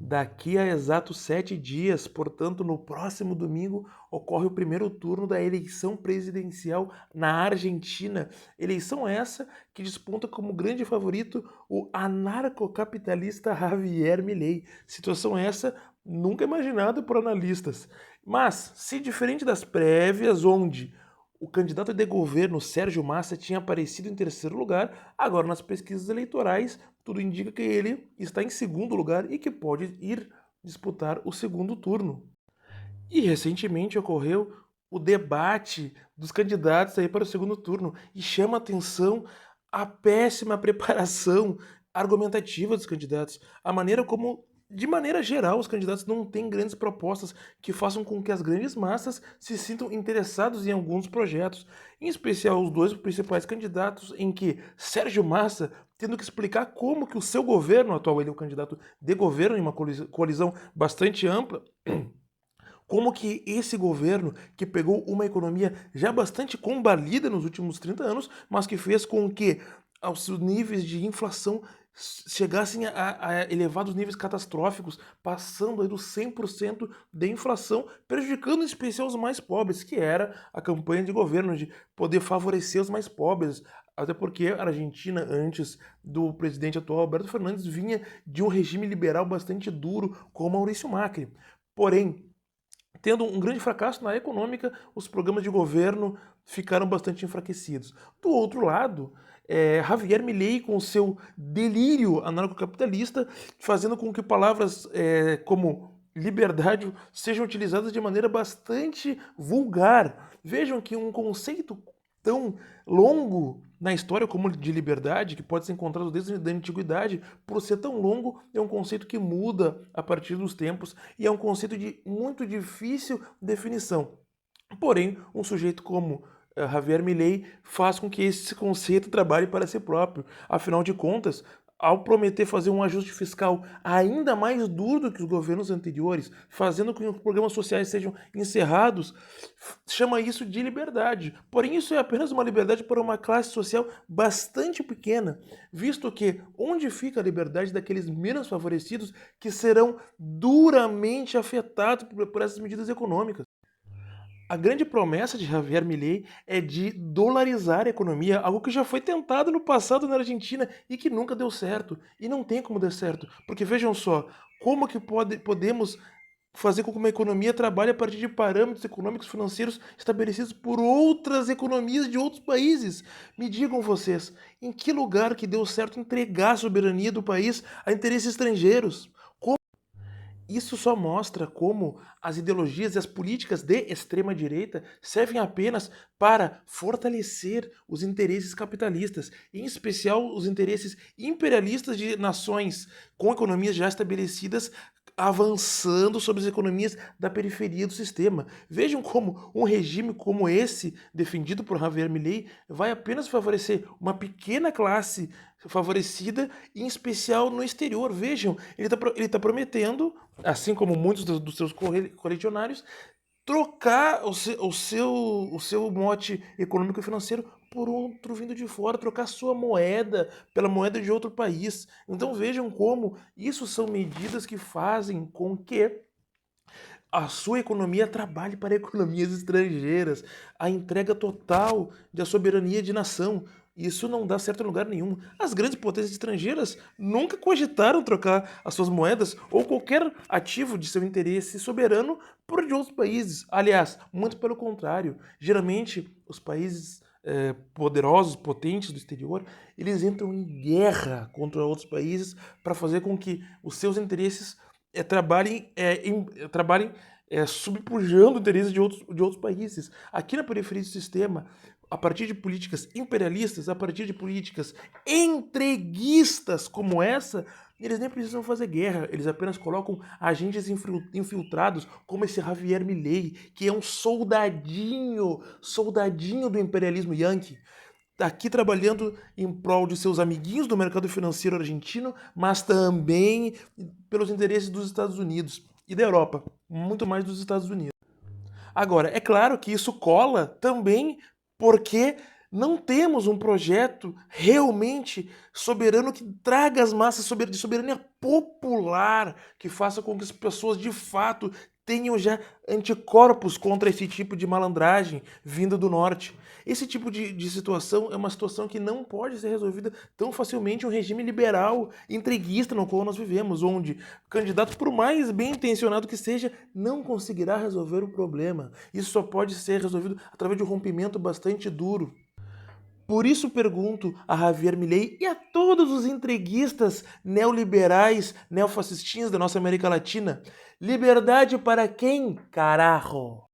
Daqui a exatos 7 dias, portanto, no próximo domingo, ocorre o primeiro turno da eleição presidencial na Argentina. Eleição essa que desponta como grande favorito o anarcocapitalista Javier Milei. Situação essa nunca imaginada por analistas. Mas, se diferente das prévias, onde o candidato de governo Sérgio Massa tinha aparecido em terceiro lugar, agora nas pesquisas eleitorais tudo indica que ele está em segundo lugar e que pode ir disputar o segundo turno. E recentemente ocorreu o debate dos candidatos aí para o segundo turno e chama a atenção a péssima preparação argumentativa dos candidatos, a maneira como, de maneira geral, os candidatos não têm grandes propostas que façam com que as grandes massas se sintam interessados em alguns projetos, em especial os dois principais candidatos, em que Sérgio Massa tendo que explicar como que o seu governo atual, ele é o candidato de governo em uma coalizão bastante ampla, como que esse governo, que pegou uma economia já bastante combalida nos últimos 30 anos, mas que fez com que os níveis de inflação chegassem a elevados níveis catastróficos, passando aí dos 100% de inflação, prejudicando em especial os mais pobres, que era a campanha de governo de poder favorecer os mais pobres. Até porque a Argentina, antes do presidente atual Alberto Fernandes, vinha de um regime liberal bastante duro com Maurício Macri. Porém, tendo um grande fracasso na econômica, os programas de governo ficaram bastante enfraquecidos. Do outro lado, Javier Milei, com seu delírio anarcocapitalista, fazendo com que palavras como liberdade sejam utilizadas de maneira bastante vulgar. Vejam que um conceito tão longo na história como de liberdade, que pode ser encontrado desde a antiguidade, por ser tão longo, é um conceito que muda a partir dos tempos e é um conceito de muito difícil definição. Porém, um sujeito como Javier Milei faz com que esse conceito trabalhe para si próprio. Afinal de contas, ao prometer fazer um ajuste fiscal ainda mais duro do que os governos anteriores, fazendo com que os programas sociais sejam encerrados, chama isso de liberdade. Porém, isso é apenas uma liberdade para uma classe social bastante pequena, visto que onde fica a liberdade daqueles menos favorecidos que serão duramente afetados por essas medidas econômicas? A grande promessa de Javier Milei é de dolarizar a economia, algo que já foi tentado no passado na Argentina e que nunca deu certo. E não tem como dar certo, porque vejam só, como que podemos fazer com que uma economia trabalhe a partir de parâmetros econômicos financeiros estabelecidos por outras economias de outros países? Me digam vocês, em que lugar que deu certo entregar a soberania do país a interesses estrangeiros? Isso só mostra como as ideologias e as políticas de extrema-direita servem apenas para fortalecer os interesses capitalistas, em especial os interesses imperialistas de nações com economias já estabelecidas avançando sobre as economias da periferia do sistema. Vejam como um regime como esse, defendido por Javier Milei, vai apenas favorecer uma pequena classe favorecida, em especial no exterior. Vejam, ele tá prometendo, assim como muitos dos seus correligionários, trocar o seu mote econômico e financeiro por outro vindo de fora, trocar sua moeda pela moeda de outro país. Então vejam como isso são medidas que fazem com que a sua economia trabalhe para economias estrangeiras, a entrega total da soberania de nação. Isso não dá certo em lugar nenhum. As grandes potências estrangeiras nunca cogitaram trocar as suas moedas ou qualquer ativo de seu interesse soberano por de outros países. Aliás, muito pelo contrário. Geralmente, os países poderosos, potentes do exterior, eles entram em guerra contra outros países para fazer com que os seus interesses trabalhem subpujando interesses de outros países. Aqui na periferia do sistema, a partir de políticas imperialistas, a partir de políticas entreguistas como essa, eles nem precisam fazer guerra, eles apenas colocam agentes infiltrados, como esse Javier Milei, que é um soldadinho do imperialismo yankee, tá aqui trabalhando em prol de seus amiguinhos do mercado financeiro argentino, mas também pelos interesses dos Estados Unidos e da Europa, muito mais dos Estados Unidos. Agora, é claro que isso cola também porque Não temos um projeto realmente soberano que traga as massas de soberania popular, que faça com que as pessoas de fato tenham já anticorpos contra esse tipo de malandragem vinda do norte. Esse tipo de situação é uma situação que não pode ser resolvida tão facilmente em um regime liberal, entreguista no qual nós vivemos, onde o candidato, por mais bem intencionado que seja, não conseguirá resolver o problema. Isso só pode ser resolvido através de um rompimento bastante duro. Por isso pergunto a Javier Milei e a todos os entreguistas neoliberais, neofascistinhas da nossa América Latina: liberdade para quem, carajo?